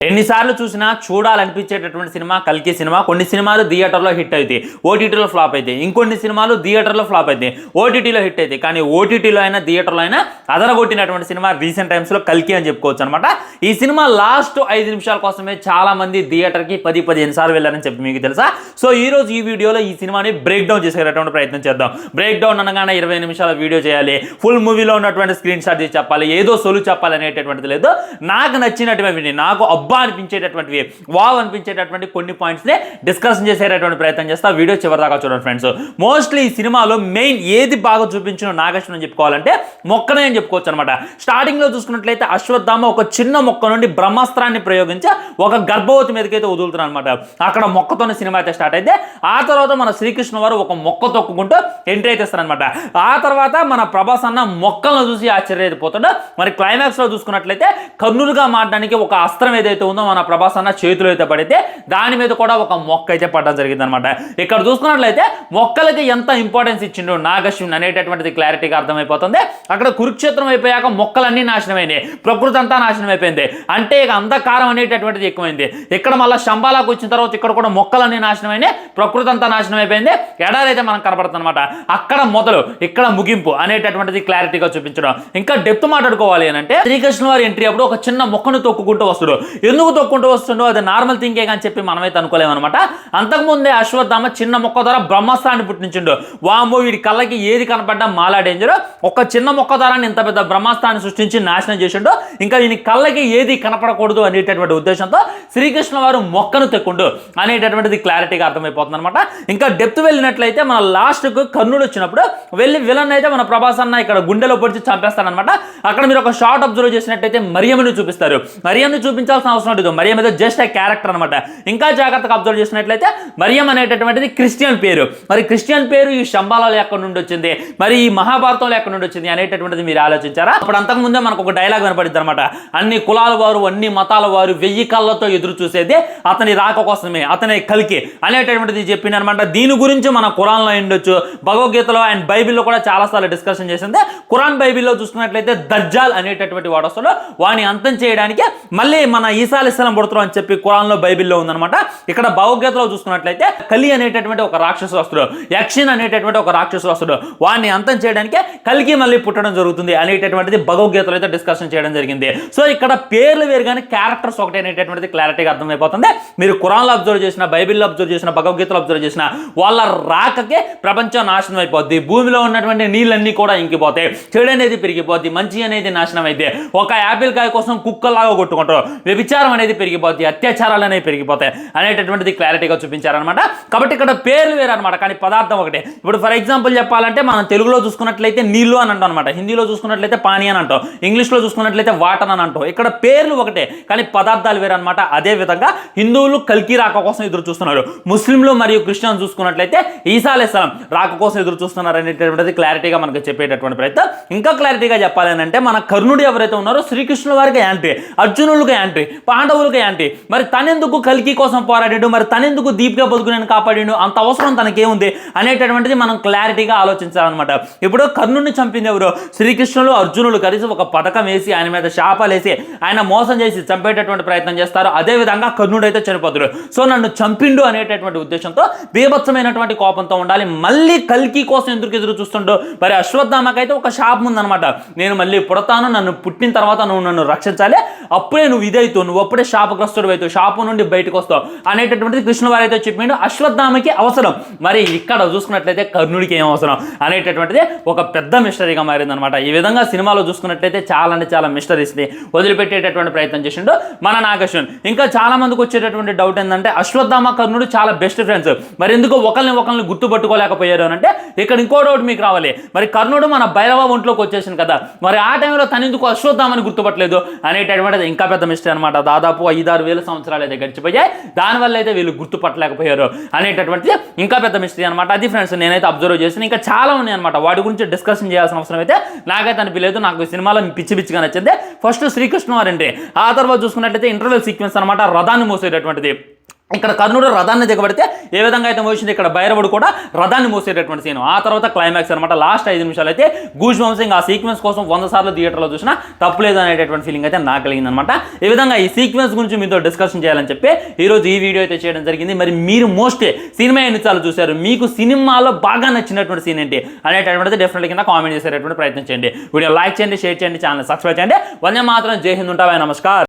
ఎన్నిసార్లు చూసినా చూడాలనిపించేటటువంటి సినిమా కల్కి సినిమా. కొన్ని సినిమాలు థియేటర్లో హిట్ అవుతాయి, ఓటీటీలో ఫ్లాప్ అవుతాయి. ఇంకొన్ని సినిమాలు థియేటర్లో ఫ్లాప్ అవుతాయి, ఓటీటీలో హిట్ అవుతాయి. కానీ ఓటీటీలో అయినా థియేటర్లో అయినా అదరగొట్టినటువంటి సినిమా రీసెంట్ టైమ్స్లో కల్కి అని చెప్పుకోవచ్చు అనమాట. ఈ సినిమా లాస్ట్ 5 నిమిషాల కోసమే చాలా మంది థియేటర్కి 10-15 సార్లు వెళ్ళారని చెప్పి మీకు తెలుసా? సో ఈ రోజు ఈ వీడియోలో ఈ సినిమాని బ్రేక్ డౌన్ చేసేటటువంటి ప్రయత్నం చేద్దాం. బ్రేక్ డౌన్ అనగానే 20 నిమిషాల వీడియో చేయాలి, ఫుల్ మూవీలో ఉన్నటువంటి స్క్రీన్ షాట్ చేసి చెప్పాలి, ఏదో సొలు చెప్పాలి అనేటటువంటిది లేదు. నాకు నచ్చినటువంటి, నాకు అనిపించేటటువంటివి, వావ్ అనిపించేటటువంటి కొన్ని పాయింట్స్ ని డిస్కషన్ చేసేటటువంటి ప్రయత్నం చేస్తా. వీడియో చివరి దాకా చూడండి ఫ్రెండ్స్. మోస్ట్లీ ఈ సినిమాలో మెయిన్ ఏది బాగా చూపించిన నాగేశ్వరం అని చెప్పుకోవాలంటే మొక్కనే అని చెప్పుకోవచ్చు అనమాట. స్టార్టింగ్ లో చూసుకున్నట్లయితే అశ్వత్థామ ఒక చిన్న మొక్క నుండి బ్రహ్మాస్త్రాన్ని ప్రయోగించి ఒక గర్భవతి మీదకైతే వదులుతున్నారు అనమాట. అక్కడ మొక్కతోనే సినిమా అయితే స్టార్ట్ అయితే ఆ తర్వాత మన శ్రీకృష్ణ వారు ఒక మొక్క తొక్కుకుంటూ ఎంట్రీ అయితే ఇస్తారనమాట. ఆ తర్వాత మన ప్రభాస్ అన్న మొక్కలను చూసి ఆశ్చర్యపోతాడు. మరి క్లైమాక్స్ లో చూసుకున్నట్లయితే కర్నూలుగా మారడానికి ఒక అస్త్రం ఏదైతే ఉందో మన ప్రభాస్ అన్న చేతులు అయితే పడితే దాని మీద కూడా ఒక మొక్క అయితే పడడం జరిగింది అనమాట. ఇక్కడ చూసుకున్నట్లయితే మొక్కలకి ఎంత ఇంపార్టెన్స్ ఇచ్చిండు నాగశ్విన్ అనేటటువంటిది క్లారిటీగా అర్థమైపోతుంది. అక్కడ కురుక్షేత్రం అయిపోయాక మొక్కలన్నీ నాశనం అయినాయి, ప్రకృతి అంతా నాశనం అయిపోయింది. అంటే ఇక అంధకారం అనేటటువంటిది ఎక్కువైంది. ఇక్కడ మళ్ళీ శంబాలాకు వచ్చిన తర్వాత ఇక్కడ కూడా మొక్కలన్నీ నాశనం అయినాయి, ప్రకృతి అంతా నాశనం అయిపోయింది, ఎడారైతే మనకు కనపడుతుంది అనమాట. అక్కడ మొదలు ఇక్కడ ముగింపు అనేటటువంటిది క్లారిటీగా చూపించడం. ఇంకా డెప్త్ మాట్లాడుకోవాలి అని అంటే శ్రీకృష్ణ వారి ఎంట్రీ అప్పుడు ఒక చిన్న మొక్కను తొక్కుకుంటూ వస్తాడు. ఎందుకు తొక్కుంటూ వస్తుండో అది నార్మల్ థింకే అని చెప్పి మనమైతే అనుకోలేమన్నమాట. అంతకుముందే అశ్వత్థామ చిన్న మొక్క ద్వారా బ్రహ్మాస్త్రాన్ని పుట్టించిండు. వామో వీడి కళ్ళకి ఏది కనపడ్డా మాలా డేంజర్, ఒక చిన్న మొక్క ద్వారా ఇంత పెద్ద బ్రహ్మాస్త్రాన్ని సృష్టించి నాశనం చేసిండు. ఇంకా దీని కళ్ళకి ఏది కనపడకూడదు అనేటటువంటి ఉద్దేశంతో శ్రీకృష్ణ వారు మొక్కను తెక్కుండు అనేటటువంటిది క్లారిటీగా అర్థమైపోతుంది అనమాట. ఇంకా డెప్త్ వెళ్ళినట్లయితే మన లాస్ట్కు కర్ణుడు వచ్చినప్పుడు వెళ్ళి విలన్ అయితే మన ప్రభాస్ అన్న ఇక్కడ గుండెలో పొడిచి చంపేస్తాడనమాట. అక్కడ మీరు ఒక షార్ట్ అబ్జర్వ్ చేసినట్టయితే మరియమ్మని చూపిస్తారు. మరియమ్మని చూపించాల్సిన అవసరం లేదు, మరియం ఏదో జస్ట్ ఆ క్యారెక్టర్ అనమాట. ఇంకా జాగ్రత్తగా అబ్జర్వ్ చేసినట్లయితే మరియం అనేటటువంటిది క్రిస్టియన్ పేరు. మరి క్రిస్టియన్ పేరు ఈ శంబాలలో ఎక్కడి నుండి వచ్చింది, మరి ఈ మహాభారతంలో ఎక్కడి నుండి వచ్చింది అనేటటువంటిది మీరు ఆలోచించారా? అప్పుడు అంతకుముందే మనకు ఒక డైలాగ్ వినపడింది అనమాట. అన్ని కులాల వారు, అన్ని మతాల వారు 1000 కళ్ళతో ఎదురు చూసేది అతని రాక కోసమే, అతని కల్కి అనేటటువంటిది చెప్పింది అనమాట. దీని గురించి మన ఖురాన్లో ఉండొచ్చు, భగవద్గీతలో అండ్ బైబిల్లో కూడా చాలాసార్లు డిస్కషన్ చేసింది. ఖురాన్ బైబిల్లో చూసుకున్నట్లయితే దజ్జాల్ అనేటటువంటి వాడు వస్తాడు, వాడిని అంతం చేయడానికి మళ్ళీ మన ఈసా అలైహిస్సలాం పుడతారు అని చెప్పి ఖురాన్లో బైబిల్లో ఉందన్నమాట. ఇక్కడ భగవద్గీతలో చూసుకున్నట్లయితే కలి అనేటటువంటి ఒక రాక్షసు వస్తాడు, యక్షిన్ అనేటటువంటి ఒక రాక్షసు వస్తాడు, వాడిని అంతం చేయడానికి కలికి మళ్ళీ పుట్టడం జరుగుతుంది అనేటటువంటిది భగవద్గీతలో అయితే డిస్కషన్ చేయడం జరిగింది. సో ఇక్కడ పేర్లు వేరు కానీ క్యారెక్టర్స్ ఒకటి అనేటటువంటిది క్లారిటీగా అర్థమైపోతుంది. మీరు ఖురాన్లో అబ్జర్వ్ చేసిన, బైబిల్లో అబ్జర్వ్ చేసిన, భగవద్గీతలో అబ్జర్వ్ చేసిన వాళ్ళ రాకకే ప్రపంచం నాశనం అయిపోద్ది. భూమిలో ఉన్నటువంటి నీళ్ళన్నీ కూడా ఇంకిపోతాయి, చెడు అనేది పెరిగిపోద్ది, మంచి అనేది నాశనం అయితే, ఒక యాపిల్ కాయ కోసం కుక్కలాగా కొట్టుకుంటారు, వ్యభిచారం అనేది పెరిగిపోద్ది, అత్యాచారాలు అనేవి పెరిగిపోతాయి అనేటటువంటిది క్లారిటీగా చూపించారనమాట. కాబట్టి ఇక్కడ పేర్లు వేరు అనమాట, కానీ పదార్థం ఒకటే. ఇప్పుడు ఫర్ ఎగ్జాంపుల్ చెప్పాలంటే మనం తెలుగులో చూసుకున్నట్లయితే నీళ్లు అని అంటాం అనమాట, హిందీలో చూసుకున్నట్లయితే పానీ అని అంటాం, ఇంగ్లీష్లో చూసుకున్నట్లయితే వాటర్ అని అంటాం. ఇక్కడ పేర్లు ఒకటే కానీ పదార్థాలు వేరు అనమాట. అదే విధంగా హిందువులు కల్కి రాక కోసం ఎదురు చూస్తున్నారు, ముస్లింలు మరియు క్రిస్టియన్ చూసుకున్నట్లయితే ఈసా అలైహిస్సలాం రాక కోసం ఎదురు చూస్తున్నారు అనేటటువంటిది క్లారిటీగా మనకు చెప్పేటటువంటి ప్రయత్నం. ఇంకా క్లారిటీగా చెప్పాలి అంటే మన కర్ణుడు ఎవరైతే ఉన్నారో శ్రీకృష్ణుల వారికి యాంటీ, అర్జునులకు యాంటీ, పాండవులకు యాంటీ. మరి తనెందుకు కల్కి కోసం పోరాడాడు, మరి తనెందుకు దీపికా పదుకునేని కాపాడాడు, అంత అవసరం తనకేముంది అనేటటువంటిది మనం క్లారిటీగా ఆలోచించాలన్నమాట. ఇప్పుడు కర్ణుడిని చంపింది ఎవరు? శ్రీకృష్ణులు అర్జునులు కలిసి ఒక పథకం వేసి ఆయన మీద శాపాలు వేసి ఆయన మోసం చేసి చంపేటటువంటి ప్రయత్నం చేస్తారు. అదే విధంగా కర్ణుడు అయితే చనిపోతాడు. సో నన్ను చంపిండు అనేటటువంటి ఉద్దేశంతో బీభత్సమైనటువంటి కోపంతో ఉండాలి. మళ్ళీ కల్కి కోసం ఎందుకు ఎదురు చూస్తుండో. మరి అశ్వత్థామకైతే ఒక శాపం ఉందన్నమాట, నేను మళ్ళీ పుడతాను, నన్ను పుట్టిన తర్వాత నువ్వు నన్ను రక్షించాలి, అప్పుడే నువ్వు ఇదైతావు, నువ్వు అప్పుడే శాపగ్రస్తుడు అవుతావు, శాపం నుండి బయటకు వస్తావు అనేటటువంటిది కృష్ణవారు అయితే చెప్పిండు. అశ్వత్థామకి అవసరం, మరి ఇక్కడ చూసుకున్నట్లయితే కర్ణుడికి ఏం అవసరం అనేటటువంటిది ఒక పెద్ద మిస్టరీగా మారిందనమాట. ఈ విధంగా సినిమాలో చూసుకున్నట్లయితే చాలా అంటే చాలా మిస్టరీస్ని వదిలిపెట్టేటటువంటి ప్రయత్నం చేసిండు మన నాగశ్వన్. ఇంకా చాలా మందికి వచ్చేటటువంటి డౌట్ ఏంటంటే అశ్వత్థామ కర్ణుడు చాలా బెస్ట్ ఫ్రెండ్స్, మరి ఎందుకు ఒకరిని గుర్తుపట్టుకోలేకపోయారు అంటే ఇక్కడ ఇంకో డౌట్ మీకు రావాలి. మరి కర్ణుడు మన భైరవ ఒంట్లోకి వచ్చేసింది కదా, మరి ఆ టైంలో తను ఎందుకు అశ్వత్థామని గుర్తుపట్టలేదు అనేటటువంటిది ఇంకా పెద్ద మిస్టరీ అనమాట. దాదాపు 5-6 వేల సంవత్సరాలు అయితే గడిచిపోయాయి, దానివల్ల అయితే వీళ్ళు గుర్తుపట్టలేకపోయారు అనేటటువంటిది ఇంకా పెద్ద మిస్టరీ అనమాట. అది ఫ్రెండ్స్ నేనైతే అబ్జర్వ్ చేసిన. ఇంకా చాలా ఉన్నాయి అనమాట, వాటి గురించి డిస్కషన్ చేయాల్సిన అవసరం అయితే నాకైతే అనిపించలేదు. నాకు సినిమాలో పిచ్చిగా నచ్చింది ఫస్ట్ శ్రీకృష్ణ వారంటే, ఆ తర్వాత చూసుకున్నట్లయితే ఇంటర్వెల్ సీక్వెన్స్ అనమాట, రథాన్ని మోసేటటువంటిది. ఇక్కడ కర్ణుడు రథాన్ని దిగబడితే ఏ విధంగా అయితే మోసింది ఇక్కడ భైరవుడు కూడా రథాన్ని మోసేటటువంటి సీన్. ఆ తర్వాత క్లైమాక్స్ అనమాట. లాస్ట్ 5 నిమిషాలు అయితే గూస్ బంప్సింగ్. ఆ సీక్వెన్స్ కోసం 100 సార్లు థియేటర్లో చూసినా తప్పులేదు అనేటటువంటి ఫీలింగ్ అయితే నాకు కలిగింది అనమాట. ఈ విధంగా ఈ సీక్వెన్స్ గురించి మీతో డిస్కషన్ చేయాలని చెప్పి ఈరోజు ఈ వీడియో అయితే చేయడం జరిగింది. మరి మీరు మోస్ట్లీ సినిమా ఎన్నిసార్లు చూశారు, మీకు సినిమాలో బాగా నచ్చినటువంటి సీన్ ఏంటి అనేటటువంటిది డెఫినెట్లీ కింద కామెంట్ చేసేటటువంటి ప్రయత్నం చేయండి. వీడియో లైక్ చేయండి, షేర్ చేయండి, ఛానల్ సబ్స్క్రైబ్ చేయండి. వందే మాత్రం, జై హింద్, ఉంటావా, నమస్కారం.